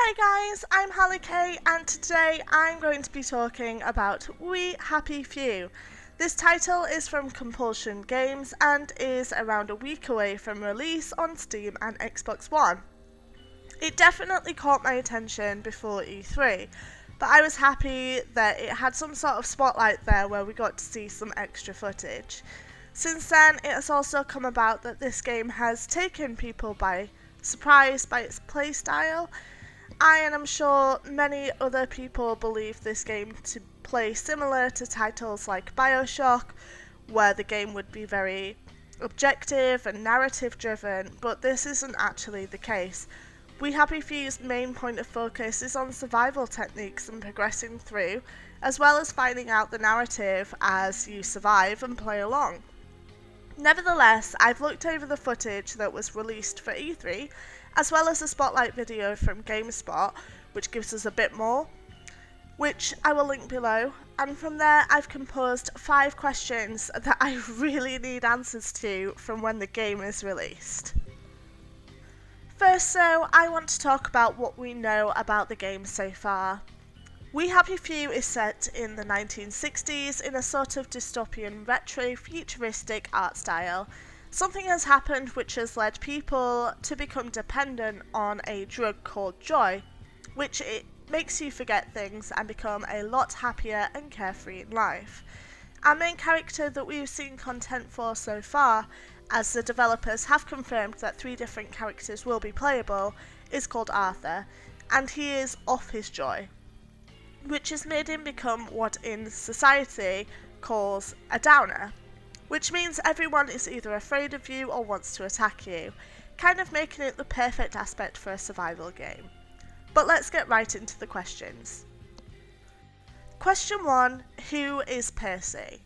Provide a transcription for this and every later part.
Hi guys, I'm Hallie Kay and today I'm going to be talking about We Happy Few. This title is from Compulsion Games and is around a week away from release on Steam and Xbox One. It definitely caught my attention before E3, but I was happy that it had some sort of spotlight there where we got to see some extra footage. Since then, it has also come about that this game has taken people by surprise by its playstyle. And I'm sure many other people believe this game to play similar to titles like BioShock, where the game would be very objective and narrative driven, but this isn't actually the case. We Happy Few's main point of focus is on survival techniques and progressing through, as well as finding out the narrative as you survive and play along. Nevertheless, I've looked over the footage that was released for E3, as well as a spotlight video from GameSpot, which gives us a bit more, which I will link below, and from there I've composed 5 questions that I really need answers to from when the game is released. First though, I want to talk about what we know about the game so far. We Happy Few is set in the 1960s in a sort of dystopian retro futuristic art style. Something has happened which has led people to become dependent on a drug called joy, which it makes you forget things and become a lot happier and carefree in life. Our main character that we've seen content for so far, as the developers have confirmed that 3 different characters will be playable, is called Arthur, and he is off his joy, which has made him become what in society calls a downer, which means everyone is either afraid of you or wants to attack you, kind of making it the perfect aspect for a survival game. But let's get right into the questions. Question 1. Who is Percy?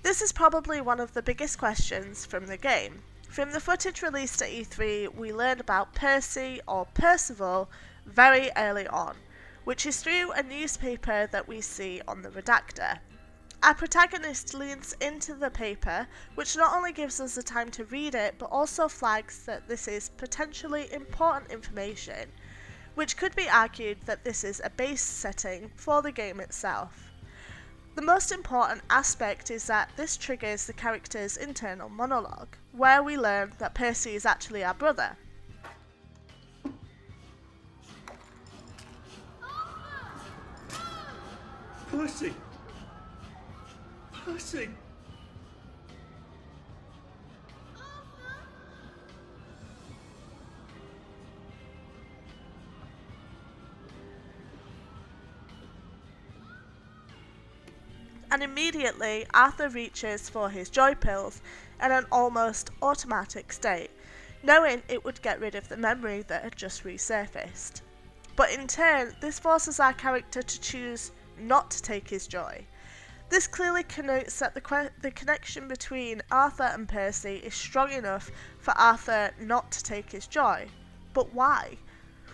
This is probably one of the biggest questions from the game. From the footage released at E3, we learned about Percy, or Percival, very early on, which is through a newspaper that we see on the redactor. Our protagonist leans into the paper, which not only gives us the time to read it, but also flags that this is potentially important information, which could be argued that this is a base setting for the game itself. The most important aspect is that this triggers the character's internal monologue, where we learn that Percy is actually our brother. Percy! Percy! And immediately Arthur reaches for his joy pills in an almost automatic state, knowing it would get rid of the memory that had just resurfaced. But in turn, this forces our character to choose not to take his joy. This clearly connotes that the connection between Arthur and Percy is strong enough for Arthur not to take his joy. But why?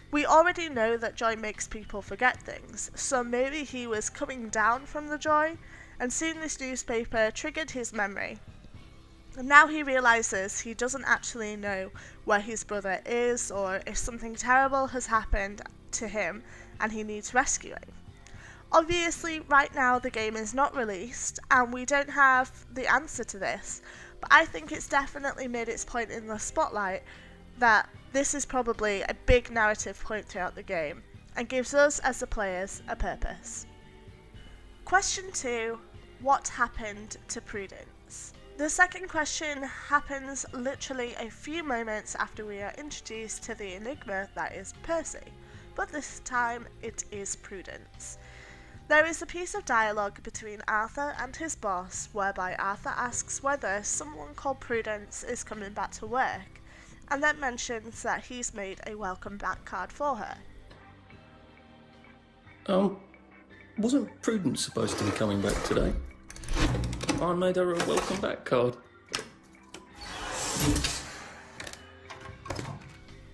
We already know that joy makes people forget things, so maybe he was coming down from the joy, and seeing this newspaper triggered his memory. And now he realises he doesn't actually know where his brother is, or if something terrible has happened to him and he needs rescuing. Obviously, right now the game is not released, and we don't have the answer to this, but I think it's definitely made its point in the spotlight that this is probably a big narrative point throughout the game, and gives us as the players a purpose. Question 2. What happened to Prudence? The second question happens literally a few moments after we are introduced to the enigma that is Percy, but this time it is Prudence. There is a piece of dialogue between Arthur and his boss whereby Arthur asks whether someone called Prudence is coming back to work, and then mentions that he's made a welcome back card for her. Wasn't Prudence supposed to be coming back today? I made her a welcome back card.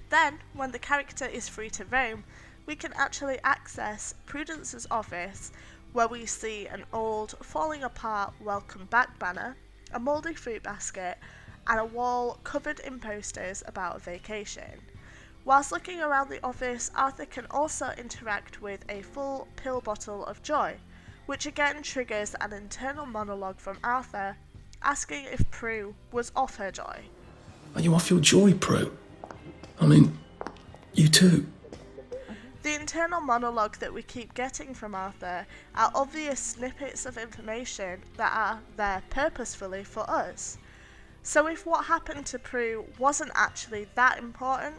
Then, when the character is free to roam, we can actually access Prudence's office, where we see an old, falling apart welcome back banner, a mouldy fruit basket, and a wall covered in posters about a vacation. Whilst looking around the office, Arthur can also interact with a full pill bottle of joy, which again triggers an internal monologue from Arthur, asking if Prue was off her joy. Are you off your joy, Prue? I mean, you too. The internal monologue that we keep getting from Arthur are obvious snippets of information that are there purposefully for us. So if what happened to Prue wasn't actually that important,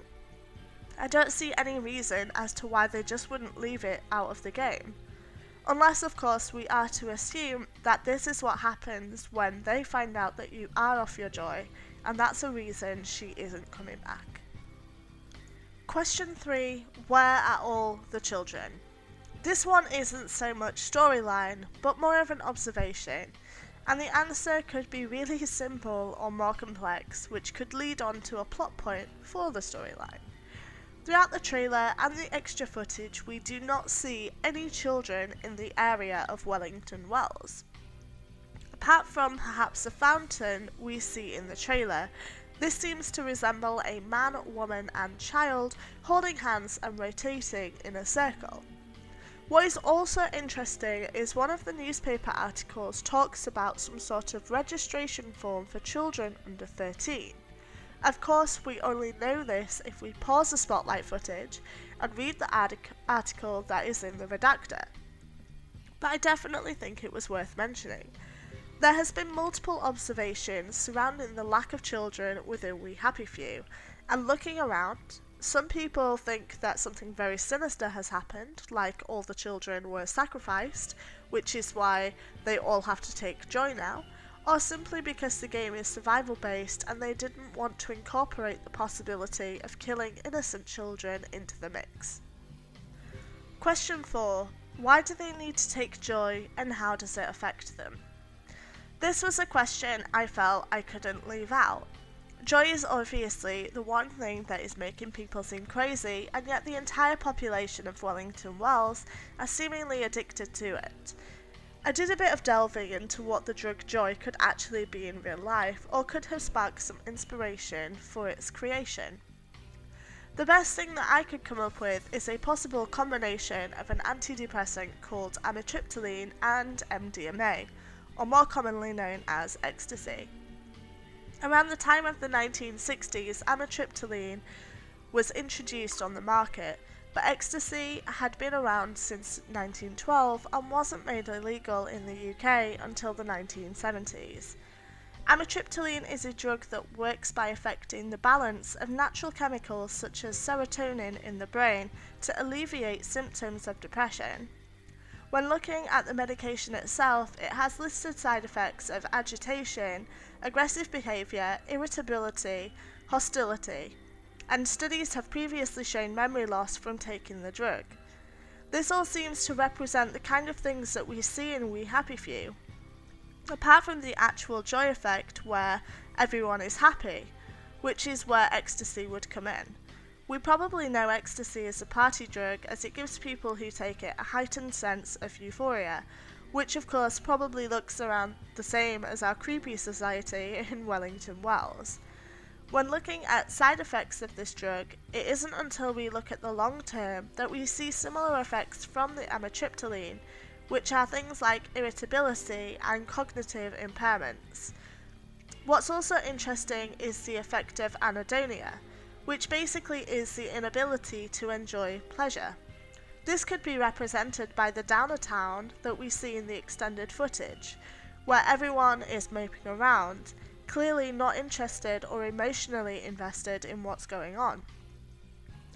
I don't see any reason as to why they just wouldn't leave it out of the game. Unless, of course, we are to assume that this is what happens when they find out that you are off your joy, and that's a reason she isn't coming back. Question 3. Where are all the children? This one isn't so much storyline, but more of an observation, and the answer could be really simple or more complex, which could lead on to a plot point for the storyline. Throughout the trailer and the extra footage, we do not see any children in the area of Wellington Wells. Apart from perhaps a fountain we see in the trailer, this seems to resemble a man, woman and child holding hands and rotating in a circle. What is also interesting is one of the newspaper articles talks about some sort of registration form for children under 13. Of course, we only know this if we pause the spotlight footage and read the article that is in the redactor. But I definitely think it was worth mentioning. There has been multiple observations surrounding the lack of children within We Happy Few, and looking around, some people think that something very sinister has happened, like all the children were sacrificed, which is why they all have to take joy now, or simply because the game is survival based and they didn't want to incorporate the possibility of killing innocent children into the mix. Question 4. Why do they need to take joy and how does it affect them? This was a question I felt I couldn't leave out. Joy is obviously the one thing that is making people seem crazy, and yet the entire population of Wellington Wells are seemingly addicted to it. I did a bit of delving into what the drug joy could actually be in real life, or could have sparked some inspiration for its creation. The best thing that I could come up with is a possible combination of an antidepressant called amitriptyline and MDMA, or more commonly known as ecstasy. Around the time of the 1960s, amitriptyline was introduced on the market, but ecstasy had been around since 1912 and wasn't made illegal in the UK until the 1970s. Amitriptyline is a drug that works by affecting the balance of natural chemicals such as serotonin in the brain to alleviate symptoms of depression. When looking at the medication itself, it has listed side effects of agitation, aggressive behaviour, irritability, hostility, and studies have previously shown memory loss from taking the drug. This all seems to represent the kind of things that we see in We Happy Few. Apart from the actual joy effect where everyone is happy, which is where ecstasy would come in. We probably know ecstasy is a party drug as it gives people who take it a heightened sense of euphoria, which of course probably looks around the same as our creepy society in Wellington Wells. When looking at side effects of this drug, it isn't until we look at the long term that we see similar effects from the amitriptyline, which are things like irritability and cognitive impairments. What's also interesting is the effect of anhedonia, which basically is the inability to enjoy pleasure. This could be represented by the downer town that we see in the extended footage, where everyone is moping around, clearly not interested or emotionally invested in what's going on.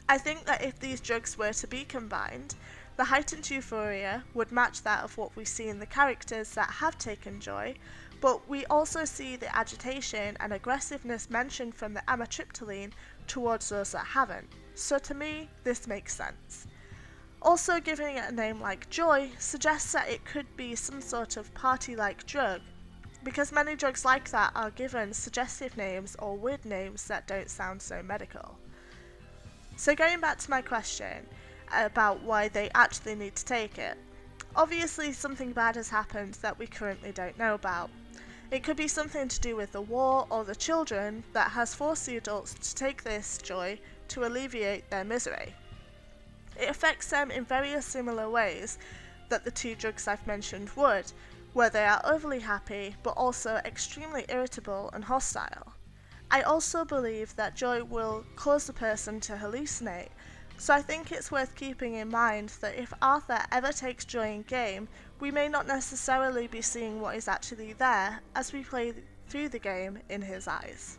I think that if these drugs were to be combined, the heightened euphoria would match that of what we see in the characters that have taken joy, but we also see the agitation and aggressiveness mentioned from the amitriptyline towards those that haven't. So to me, this makes sense. Also, giving it a name like joy suggests that it could be some sort of party-like drug, because many drugs like that are given suggestive names or weird names that don't sound so medical. So going back to my question about why they actually need to take it, obviously something bad has happened that we currently don't know about. It could be something to do with the war or the children that has forced the adults to take this joy to alleviate their misery. It affects them in very similar ways that the two drugs I've mentioned would, where they are overly happy but also extremely irritable and hostile. I also believe that joy will cause the person to hallucinate, so I think it's worth keeping in mind that if Arthur ever takes joy in game, we may not necessarily be seeing what is actually there as we play through the game in his eyes.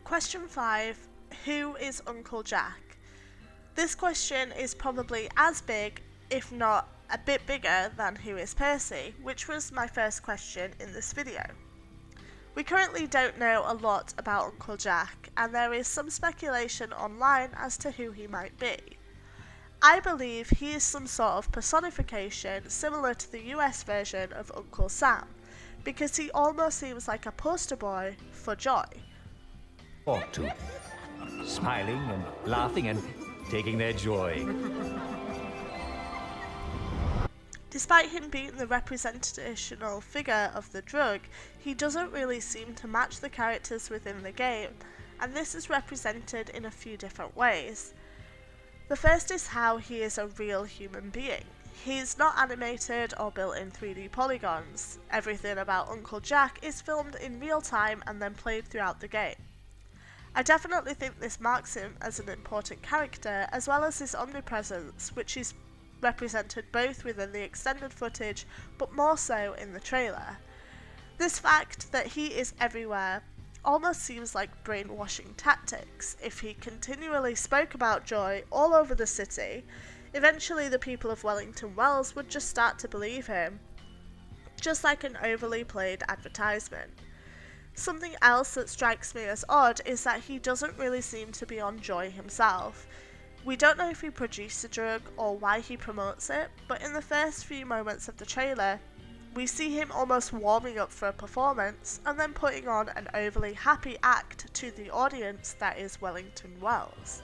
Question 5. Who is Uncle Jack? This question is probably as big, if not a bit bigger, than who is Percy, which was my first question in this video. We currently don't know a lot about Uncle Jack, and there is some speculation online as to who he might be. I believe he is some sort of personification similar to the US version of Uncle Sam, because he almost seems like a poster boy for joy. Or two. Smiling and laughing and taking their joy. Despite him being the representational figure of the drug, he doesn't really seem to match the characters within the game, and this is represented in a few different ways. The first is how he is a real human being. He's not animated or built in 3D polygons. Everything about Uncle Jack is filmed in real time and then played throughout the game. I definitely think this marks him as an important character, as well as his omnipresence, which is represented both within the extended footage but more so in the trailer. This fact that he is everywhere almost seems like brainwashing tactics. If he continually spoke about joy all over the city, eventually the people of Wellington Wells would just start to believe him, just like an overly played advertisement. Something else that strikes me as odd is that he doesn't really seem to be on joy himself. We don't know if he produced the drug or why he promotes it, but in the first few moments of the trailer, we see him almost warming up for a performance and then putting on an overly happy act to the audience that is Wellington Wells.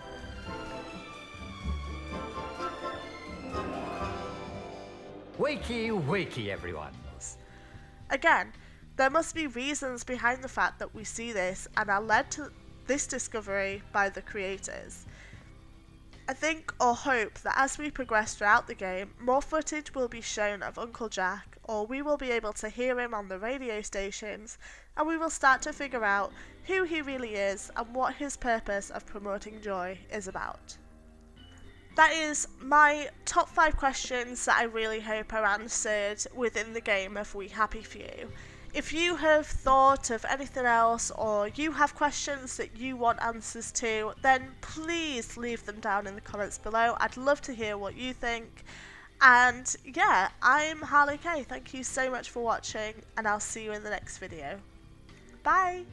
Wakey, wakey, everyone. Again, there must be reasons behind the fact that we see this and are led to this discovery by the creators. I think or hope that as we progress throughout the game, more footage will be shown of Uncle Jack, or we will be able to hear him on the radio stations, and we will start to figure out who he really is and what his purpose of promoting joy is about. That is my top 5 questions that I really hope are answered within the game of We Happy Few. If you have thought of anything else or you have questions that you want answers to, then please leave them down in the comments below. I'd love to hear what you think. And yeah, I'm Harley K. Thank you so much for watching, and I'll see you in the next video. Bye!